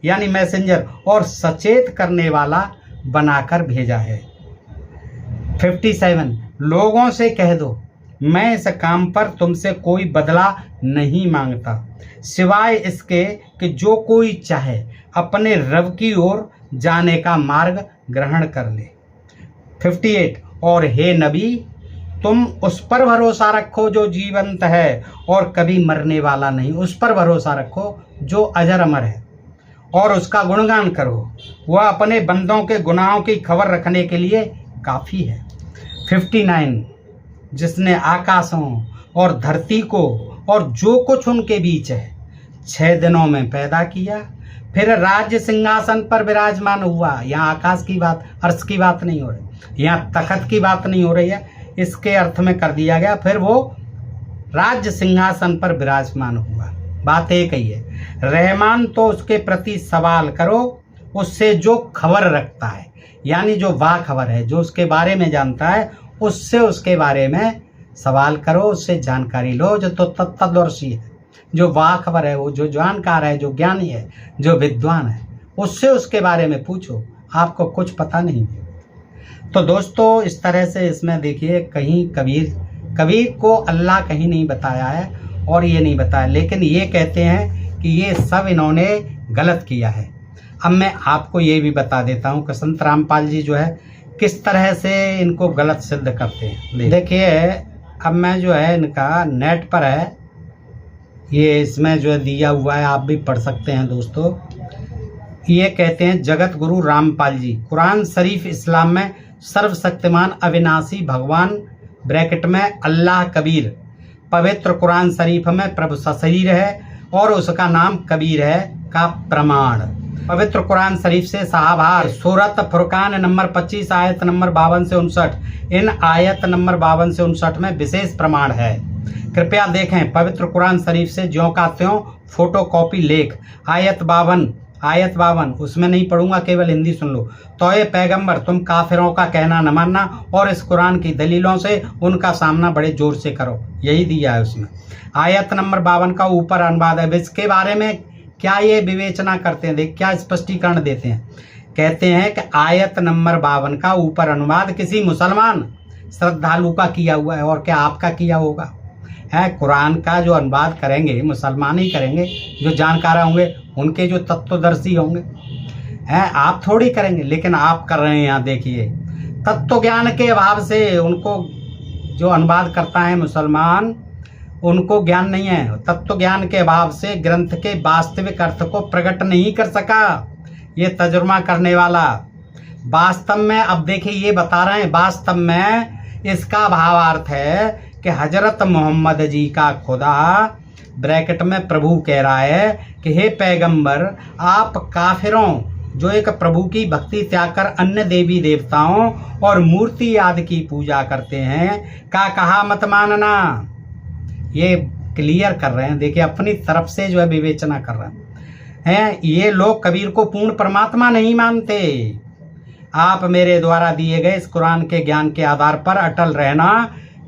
यानी मैसेंजर और सचेत करने वाला बनाकर भेजा है। 57 लोगों से कह दो मैं इस काम पर तुमसे कोई बदला नहीं मांगता सिवाय इसके कि जो कोई चाहे अपने रब की ओर जाने का मार्ग ग्रहण कर ले। 58 और हे नबी तुम उस पर भरोसा रखो जो जीवंत है और कभी मरने वाला नहीं, उस पर भरोसा रखो जो अजर अमर है और उसका गुणगान करो, वह अपने बंदों के गुनाहों की खबर रखने के लिए काफ़ी है। 59 जिसने आकाशों और धरती को और जो कुछ उनके बीच है 6 दिनों में पैदा किया, फिर राज्य सिंहासन पर विराजमान हुआ। यहाँ आकाश की बात, अर्श की बात नहीं हो रही, यहाँ तखत की बात नहीं हो रही है, इसके अर्थ में कर दिया गया फिर वो राज्य सिंहासन पर विराजमान हुआ, बात एक ही है। रहमान तो उसके प्रति सवाल करो उससे जो खबर रखता है, यानी जो वाह खबर है, जो उसके बारे में जानता है उससे उसके बारे में सवाल करो, उससे जानकारी लो, जो तो तत्वदर्शी है, जो वाह खबर है, वो जो जानकार है, जो ज्ञानी है, जो विद्वान है, उससे उसके बारे में पूछो, आपको कुछ पता नहीं। तो दोस्तों इस तरह से इसमें देखिए कहीं कबीर को अल्लाह कहीं नहीं बताया है और ये नहीं बताया, लेकिन ये कहते हैं कि ये सब इन्होंने गलत किया है। अब मैं आपको ये भी बता देता हूँ कि संत रामपाल जी जो है किस तरह से इनको गलत सिद्ध करते हैं। देखिए अब मैं जो है इनका नेट पर है, ये इसमें जो है दिया हुआ है, आप भी पढ़ सकते हैं दोस्तों। ये कहते हैं जगत गुरु रामपाल जी, कुरान शरीफ इस्लाम में सर्वशक्तिमान अविनाशी भगवान ब्रैकेट में अल्लाह कबीर, पवित्र कुरान शरीफ में प्रभु सशरीर है और उसका नाम कबीर है का प्रमाण। पवित्र कुरान शरीफ से साहबार सूरत फुरकान नंबर 25 आयत नंबर 52 से 59, इन आयत नंबर 52 से 59 में विशेष प्रमाण है, कृपया देखें। पवित्र कुरान शरीफ से ज्यों का त्यों फोटो कॉपी लेख, आयत 52 उसमें नहीं पढ़ूंगा, केवल हिंदी सुन लो। तो ये पैगंबर तुम काफिरों का कहना न मानना और इस कुरान की दलीलों से उनका सामना बड़े जोर से करो, यही दिया है उसमें। आयत नंबर 52 का ऊपर अनुवाद है, इसके बारे में क्या ये विवेचना करते हैं, देख क्या स्पष्टीकरण देते हैं। कहते हैं कि आयत नंबर 52 का ऊपर अनुवाद किसी मुसलमान श्रद्धालु का किया हुआ है, और क्या आपका किया होगा? है कुरान का जो अनुवाद करेंगे मुसलमान ही करेंगे, जो जानकार होंगे, उनके जो तत्वदर्शी होंगे, हैं, आप थोड़ी करेंगे। लेकिन आप कर रहे हैं। यहाँ देखिए तत्व ज्ञान के अभाव से उनको जो अनुवाद करता है मुसलमान, उनको ज्ञान नहीं है, तत्व ज्ञान के अभाव से ग्रंथ के वास्तविक अर्थ को प्रकट नहीं कर सका ये तर्जुमा करने वाला। वास्तव में अब देखिए ये बता रहे हैं, वास्तव में इसका भावार्थ है कि हजरत मोहम्मद जी का खुदा ब्रैकेट में प्रभु कह रहा है कि हे पैगंबर आप काफिरों जो एक प्रभु की भक्ति त्याग कर अन्य देवी देवताओं और मूर्ति आदि की पूजा करते हैं का कहा मत मानना। ये क्लियर कर रहे हैं, देखिए अपनी तरफ से जो है विवेचना कर रहे हैं। ये लोग कबीर को पूर्ण परमात्मा नहीं मानते, आप मेरे द्वारा दिए गए इस कुरान के ज्ञान के आधार पर अटल रहना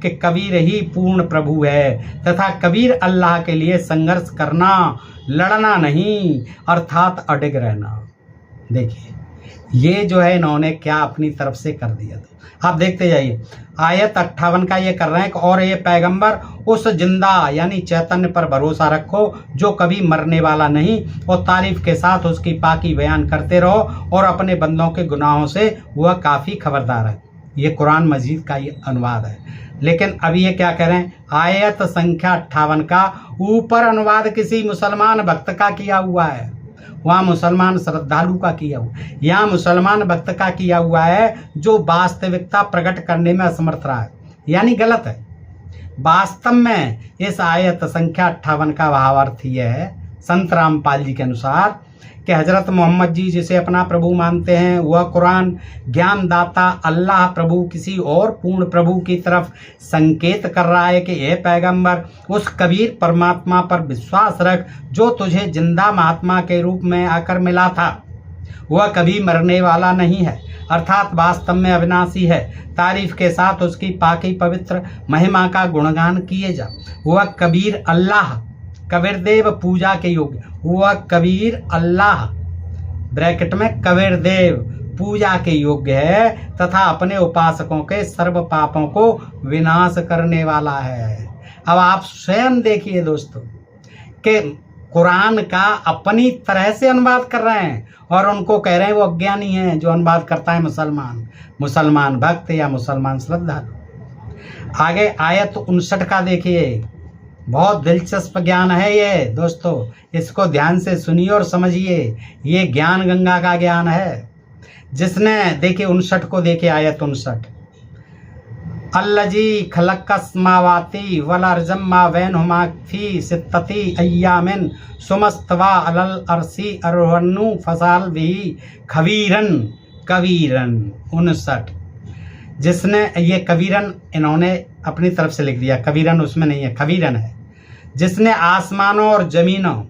कि कबीर ही पूर्ण प्रभु है तथा कबीर अल्लाह के लिए संघर्ष करना, लड़ना नहीं, अर्थात अडिग रहना। देखिए ये जो है इन्होंने क्या अपनी तरफ से कर दिया था। आप देखते जाइए आयत 58 का ये कर रहे हैं कि और ये पैगंबर उस जिंदा यानी चैतन्य पर भरोसा रखो जो कभी मरने वाला नहीं, और तारीफ के साथ उसकी पाकी बयान करते रहो और अपने बंदों के गुनाहों से वह काफ़ी खबरदार है। ये कुरान मजीद का ये अनुवाद है। लेकिन अभी ये क्या कह रहे हैं, आयत संख्या 58 का ऊपर अनुवाद किसी मुसलमान भक्त का किया हुआ है, वहाँ मुसलमान श्रद्धालु का किया हुआ, यहाँ मुसलमान भक्त का किया हुआ है जो वास्तविकता प्रकट करने में असमर्थ रहा है, यानी गलत है। वास्तव में इस आयत संख्या 58 का भावार्थ यह है संत रामपाल जी के अनुसार कि हजरत मोहम्मद जी जिसे अपना प्रभु मानते हैं वह कुरान ज्ञानदाता अल्लाह प्रभु किसी और पूर्ण प्रभु की तरफ संकेत कर रहा है कि हे पैगंबर उस कबीर परमात्मा पर विश्वास रख जो तुझे जिंदा महात्मा के रूप में आकर मिला था। वह कभी मरने वाला नहीं है, अर्थात वास्तव में अविनाशी है। तारीफ के साथ उसकी पाकी पवित्र महिमा का गुणगान किए जा। वह कबीर अल्लाह कबीर देव पूजा के योग्य, वह कबीर अल्लाह ब्रैकेट में कबीर देव पूजा के योग्य है तथा अपने उपासकों के सर्व पापों को विनाश करने वाला है। अब आप स्वयं देखिए दोस्तों कि कुरान का अपनी तरह से अनुवाद कर रहे हैं और उनको कह रहे हैं वो अज्ञानी हैं जो अनुवाद करता है मुसलमान भक्त या मुसलमान श्रद्धालु। आगे आयत 59 का देखिए, बहुत दिलचस्प ज्ञान है ये दोस्तों, इसको ध्यान से सुनिए और समझिए। ये ज्ञान गंगा का ज्ञान है जिसने देखिए 59 को देखिए आयत 59, अल्लजी खलकस्मावाती वल अर्जम्मा वैनहुमा फी सित्तती अय्यामिन सुमस्तवा अलल अरसी अरवन्नु फसाल भी खबीरन 59, जिसने ये कबीरन इन्होंने अपनी तरफ से लिख दिया, कबीरन उसमें नहीं है, खबीरन है। जिसने आसमानों और जमीनों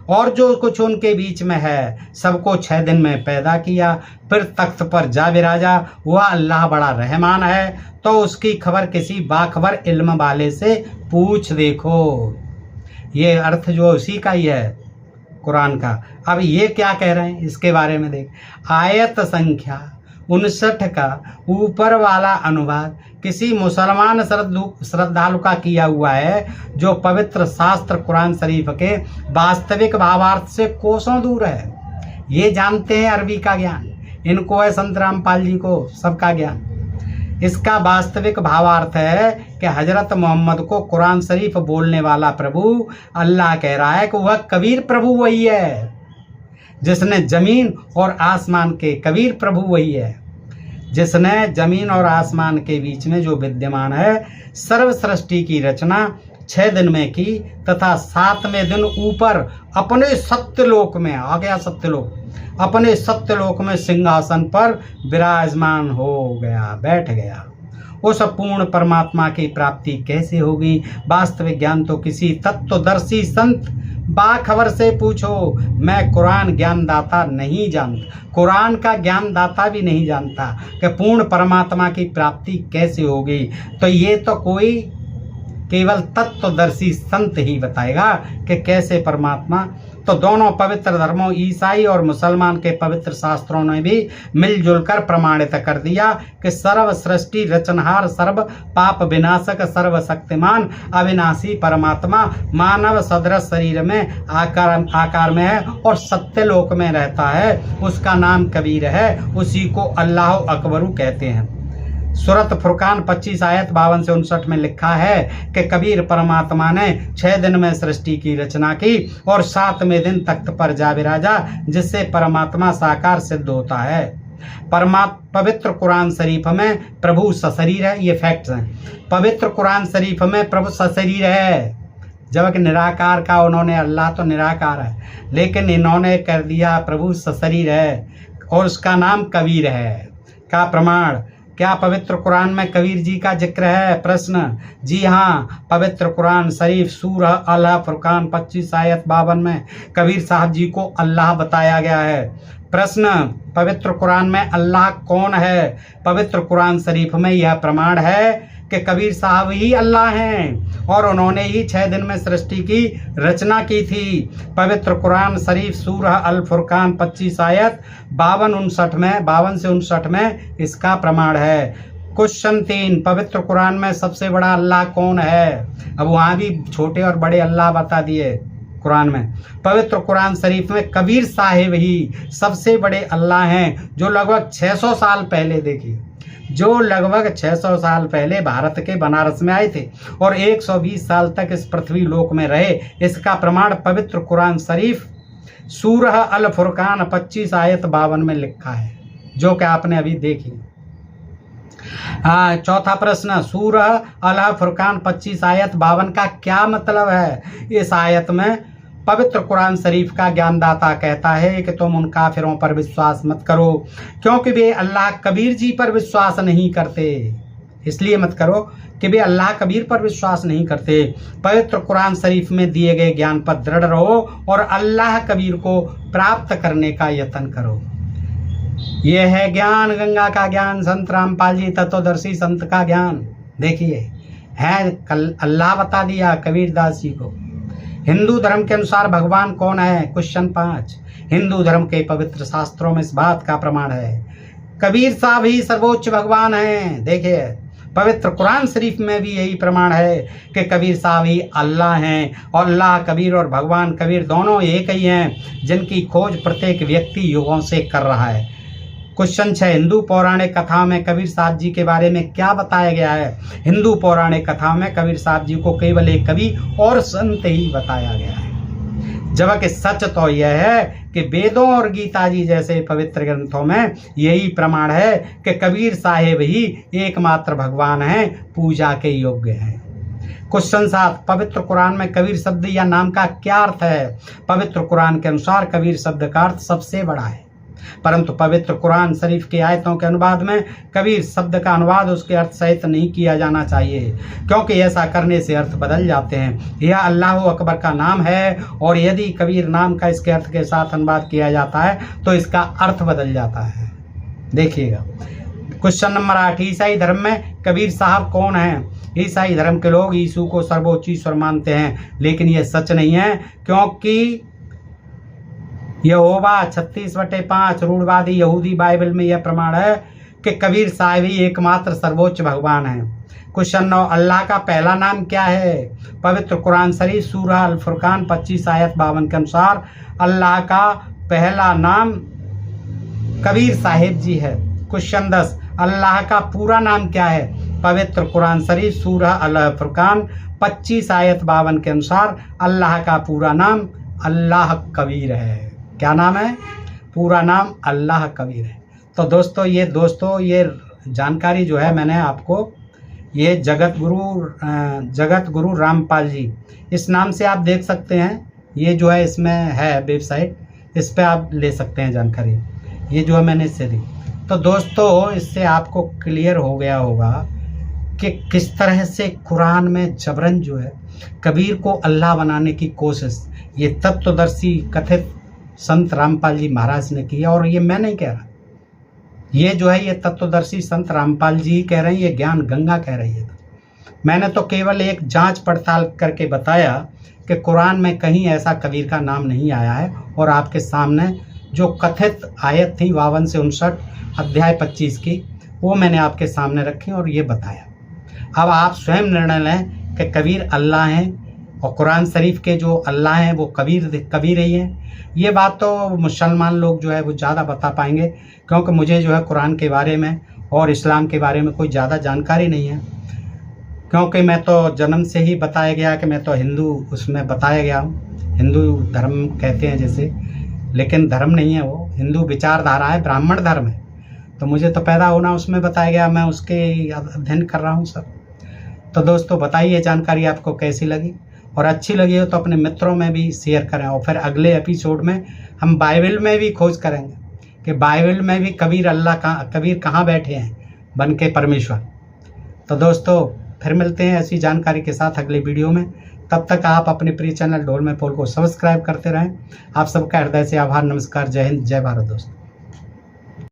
और जो कुछ उनके बीच में है सबको 6 दिन में पैदा किया, फिर तख्त पर जा विराजा। वह अल्लाह बड़ा रहमान है, तो उसकी खबर किसी बाखबर इल्म वाले से पूछ देखो। ये अर्थ जो उसी का ही है कुरान का। अब ये क्या कह रहे हैं इसके बारे में देख, आयत संख्या 59 का ऊपर वाला अनुवाद किसी मुसलमान श्रद्धालु का किया हुआ है जो पवित्र शास्त्र कुरान शरीफ के वास्तविक भावार्थ से कोसों दूर है। ये जानते हैं अरबी का ज्ञान, इनको है संत रामपाल जी को सबका ज्ञान। इसका वास्तविक भावार्थ है कि हजरत मोहम्मद को कुरान शरीफ बोलने वाला प्रभु अल्लाह कह रहा है कि वह कबीर प्रभु वही है, जिसने जमीन और आसमान के कबीर प्रभु वही है जिसने जमीन और आसमान के बीच में जो विद्यमान है सर्व सृष्टि की रचना 6 दिन में की तथा 7वें दिन ऊपर अपने सत्यलोक में आ गया, सत्यलोक अपने सत्यलोक में सिंहासन पर विराजमान हो गया, बैठ गया। उस पूर्ण परमात्मा की प्राप्ति कैसे होगी? वास्तविक ज्ञान तो किसी तत्वदर्शी संत बाखबर से पूछो। मैं कुरान ज्ञानदाता नहीं जानता, कुरान का ज्ञानदाता भी नहीं जानता कि पूर्ण परमात्मा की प्राप्ति कैसे होगी। तो ये तो कोई केवल तत्वदर्शी संत ही बताएगा कि कैसे परमात्मा। तो दोनों पवित्र धर्मों ईसाई और मुसलमान के पवित्र शास्त्रों ने भी मिलजुल कर प्रमाणित कर दिया कि सर्व सृष्टि रचनहार सर्व पाप विनाशक सर्वशक्तिमान अविनाशी परमात्मा मानव सदृश शरीर में आकार में है और सत्यलोक में रहता है। उसका नाम कबीर है, उसी को अल्लाह अकबरू कहते हैं। सूरत फुरकान 25 आयत 52 से 59 में लिखा है कि कबीर परमात्मा ने 6 दिन में सृष्टि की रचना की और 7वें दिन तख्त पर जा विराजा, जिससे परमात्मा साकार सिद्ध होता है। पवित्र कुरान शरीफ में प्रभु सशरीर है, ये फैक्ट्स हैं। पवित्र कुरान शरीफ में प्रभु सशरीर है, जबकि निराकार का उन्होंने, अल्लाह तो निराकार है, लेकिन इन्होंने कर दिया प्रभु सशरीर है और उसका नाम कबीर है। का प्रमाण क्या पवित्र कुरान में कबीर जी का जिक्र है? प्रश्न, जी हाँ, पवित्र कुरान शरीफ सूरह अल फुरकान 25 आयत 52 में कबीर साहब जी को अल्लाह बताया गया है। प्रश्न, पवित्र कुरान में अल्लाह कौन है? पवित्र कुरान शरीफ में यह प्रमाण है कि कबीर साहब ही अल्लाह हैं और उन्होंने ही 6 दिन में सृष्टि की रचना की थी। पवित्र कुरान शरीफ सूरह अल फुरकान 25 आयत 52 से 59 में इसका प्रमाण है। क्वेश्चन 3, पवित्र कुरान में सबसे बड़ा अल्लाह कौन है? अब वहाँ भी छोटे और बड़े अल्लाह बता दिए कुरान में। पवित्र कुरान शरीफ में कबीर साहिब ही सबसे बड़े अल्लाह हैं, जो लगभग 600 साल पहले, देखिए, जो लगभग 600 साल पहले भारत के बनारस में आए थे और 120 साल तक इस पृथ्वी लोक में रहे। इसका प्रमाण पवित्र कुरान शरीफ सूरह अल फुरकान 25 आयत 52 में लिखा है, जो कि आपने अभी देखी। चौथा प्रश्न, सूरह अल फुरकान 25 आयत 52 का क्या मतलब है? इस आयत में पवित्र कुरान शरीफ का ज्ञानदाता कहता है कि तुम उन काफिरों पर विश्वास मत करो, क्योंकि वे अल्लाह कबीर जी पर विश्वास नहीं करते। इसलिए मत करो कि वे अल्लाह कबीर पर विश्वास नहीं करते। पवित्र कुरान शरीफ में दिए गए ज्ञान पर दृढ़ रहो और अल्लाह कबीर को प्राप्त करने का यत्न करो। यह है ज्ञान गंगा का ज्ञान, संत रामपाल जी तत्वदर्शी संत का ज्ञान। देखिए, है कल अल्लाह बता दिया कबीर दास जी को। हिंदू धर्म के अनुसार भगवान कौन है? क्वेश्चन 5, हिंदू धर्म के पवित्र शास्त्रों में इस बात का प्रमाण है, कबीर साहब ही सर्वोच्च भगवान हैं। देखिए, पवित्र कुरान शरीफ में भी यही प्रमाण है कि कबीर साहब ही अल्लाह हैं और अल्लाह कबीर और भगवान कबीर दोनों एक ही हैं, जिनकी खोज प्रत्येक व्यक्ति युगों से कर रहा है। क्वेश्चन 6, हिंदू पौराणिक कथाओं में कबीर साहब जी के बारे में क्या बताया गया है? हिंदू पौराणिक कथाओं में कबीर साहब जी को केवल एक कवि और संत ही बताया गया है, जबकि सच तो यह है कि वेदों और गीता जी जैसे पवित्र ग्रंथों में यही प्रमाण है कि कबीर साहिब ही एकमात्र भगवान हैं, पूजा के योग्य हैं। क्वेश्चन 7, पवित्र कुरान में कबीर शब्द या नाम का क्या अर्थ है? पवित्र कुरान के अनुसार कबीर शब्द का अर्थ सबसे बड़ा है, परंतु पवित्र कुरान शरीफ के आयतों के अनुवाद में कबीर शब्द का अनुवाद उसके अर्थ सहित नहीं किया जाना चाहिए, क्योंकि ऐसा करने से अर्थ बदल जाते हैं। यह अल्लाह अकबर का नाम है और यदि कबीर नाम का इसके अर्थ के साथ अनुवाद किया जाता है तो इसका अर्थ बदल जाता है। देखिएगा, क्वेश्चन नंबर 8, ईसाई धर्म में कबीर साहब कौन है? ईसाई धर्म के लोग यीशु को सर्वोच्च ईश्वर मानते हैं, लेकिन यह सच नहीं है, क्योंकि यहोवा 36/5 रूढ़वादी यहूदी बाइबल में यह प्रमाण है कि कबीर साहिब ही एकमात्र सर्वोच्च भगवान है। क्वेश्चन 9, अल्लाह का पहला नाम क्या है? पवित्र कुरान शरीफ सूरह अल फुरकान 25 आयत 52 के अनुसार अल्लाह का पहला नाम कबीर साहिब जी है। क्वेश्चन 10, अल्लाह का पूरा नाम क्या है? पवित्र कुरान शरीफ सूरह अल फुरकान 25 आयत 52 के अनुसार अल्लाह का पूरा नाम अल्लाह कबीर है। क्या नाम है? पूरा नाम अल्लाह कबीर है। तो दोस्तों ये जानकारी जो है मैंने आपको, ये जगत गुरु रामपाल जी, इस नाम से आप देख सकते हैं। ये जो है इसमें है वेबसाइट, इस पे आप ले सकते हैं जानकारी। ये जो है मैंने इससे दी। तो दोस्तों, इससे आपको क्लियर हो गया होगा कि किस तरह से कुरान में जबरन जो है कबीर को अल्लाह बनाने की कोशिश ये तत्वदर्शी कथित संत रामपाल जी महाराज ने की है। और ये मैं नहीं कह रहा, ये जो है ये तत्वदर्शी संत रामपाल जी कह रहे हैं, ये ज्ञान गंगा कह रही है। मैंने तो केवल एक जांच पड़ताल करके बताया कि कुरान में कहीं ऐसा कबीर का नाम नहीं आया है, और आपके सामने जो कथित आयत थी 52 से 59 अध्याय 25 की, वो मैंने आपके सामने रखी और ये बताया। अब आप स्वयं निर्णय लें कि कबीर अल्लाह हैं और कुरान शरीफ के जो अल्लाह हैं वो कबीर ही हैं। ये बात तो मुसलमान लोग जो है वो ज़्यादा बता पाएंगे, क्योंकि मुझे जो है कुरान के बारे में और इस्लाम के बारे में कोई ज़्यादा जानकारी नहीं है, क्योंकि मैं तो जन्म से ही बताया गया कि मैं तो हिंदू उसमें बताया गया हूँ। हिंदू धर्म कहते हैं जैसे, लेकिन धर्म नहीं है वो, हिंदू विचारधारा है, ब्राह्मण धर्म है। तो मुझे तो पैदा होना उसमें बताया गया, मैं उसके अध्ययन कर रहा हूँ सब। तो दोस्तों बताइए जानकारी आपको कैसी लगी, और अच्छी लगी हो तो अपने मित्रों में भी शेयर करें। और फिर अगले एपिसोड में हम बाइबल में भी खोज करेंगे कि बाइबल में भी कबीर कहाँ बैठे हैं, बन के परमेश्वर। तो दोस्तों फिर मिलते हैं ऐसी जानकारी के साथ अगले वीडियो में। तब तक आप अपने प्रिय चैनल ढोल में पोल को सब्सक्राइब करते रहें। आप सबका हृदय से आभार, नमस्कार, जय हिंद, जय भारत दोस्तों।